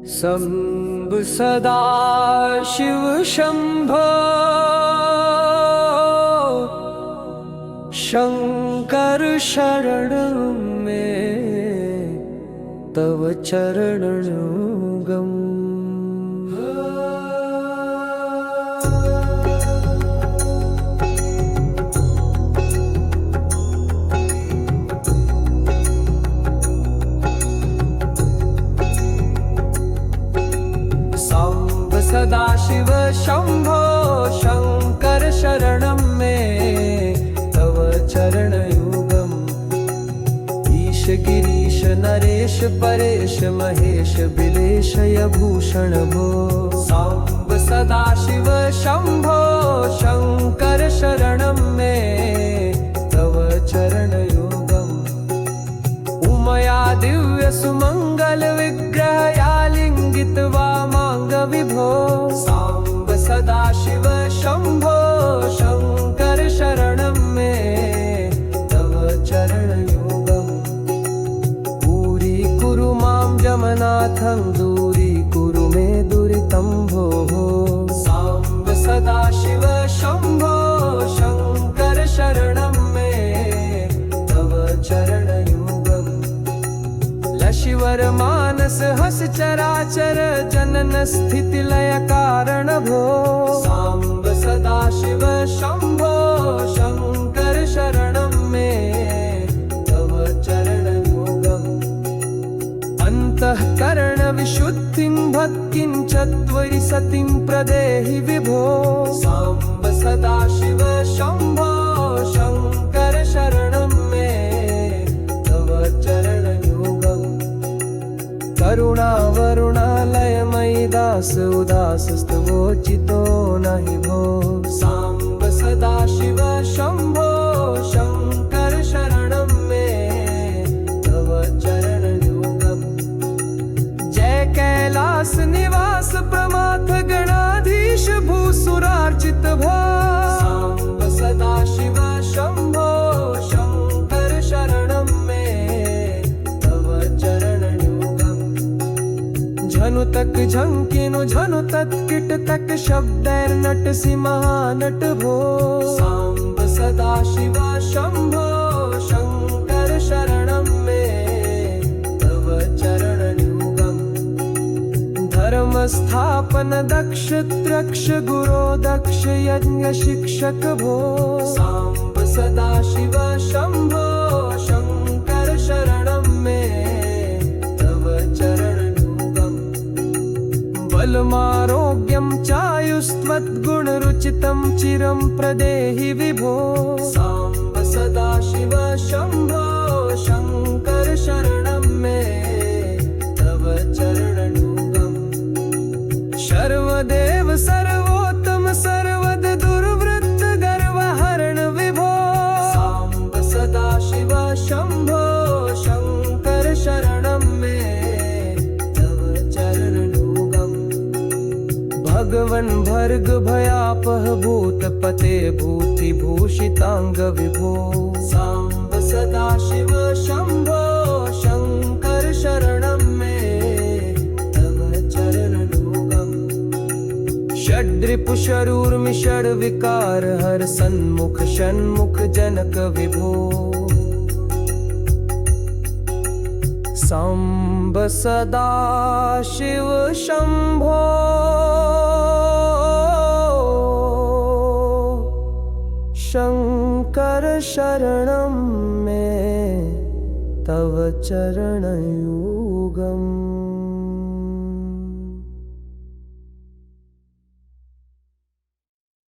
शम्भ सदा शिव शम्भो शंकर शरणं में तव चरणयुगम्। सदा शिव शंभो शंकर शरणं में तव चरणयुगम्। ईश गिरीश नरेश परेश महेश बिलेशय भूषण भो। सांब सदा शिव शंभो शंकर शरणं में तव चरणयुगम्। उमया दिव्य सुमंगल विग्रह यालिंगित वामांग विभो। सांब सदा शिव शंभो शंकर शरणं में तव चरणयुगम्। पूरी कुरु मां जमनाथं दूरी कुरु मे दुरितं भोः। सांब सदा शिव शंभो शंकर शरणं में तव चरणयुगम्। लशिवर मानस हस चराचर जनन स्थिति लय कारण भो। सांब सदा शिव शंभो शंकर शरणं में तव चरणयुगम्। अंतःकरण विशुद्धिं भक्तिं चत्वरि सतिं प्रदेहि विभो। सांब सदा शिव शंभो शंकर शरणं में तव चरणयुगम्। करुणा वरुणालयमयि दास उदास स्तवोचितो नहि भो। सांब सदा शिव शंभो शंकर शरणं में तव चरणयुगम्। जय कैलास निवास प्रमाथ गणाधीश भूसुरार्चित भो। सांब सदा शिव शंभो शंकर शरणं में तव चरणयुगम्। झनु तक झंकिनु झनु तत्किट तक शब्दैर्नटसि महानट भो। सांब सदा शिव शंभो शंकर शरणं में तव चरणयुगम्। धर्म स्थापन दक्ष त्रक्ष गुरो दक्ष यज्ञ शिक्षक भो। सांब सदा शिव शंभो शंकर शरणं में तव चरणयुगम्। बलमारोग्यं चायुस्त्वद्गुणरुचितं चिरं प्रदेहि विभो। सांब सदा शिव शंभो शंकर शरणं में तव चरणयुगम्। सर्वदेव सर्वोत्तम सर्वद दुर्वृत्त गर्वहरण विभो। सांब सदा शिव शंभो शंकर शरणं में तव चरणयुगम्। भगवन् भर्ग भयापह भूतपते भूतिभूषितांग विभो। सांब सदा शिव शंभो शंकर शरणं में तव चरणयुगम्। षड्रिपु शरूर्मि षड्विकार हर सन्मुख षण्मुख जनक विभो। सांब सदा शिव शंभो शंकर शरणं में तव चरणयुगम्।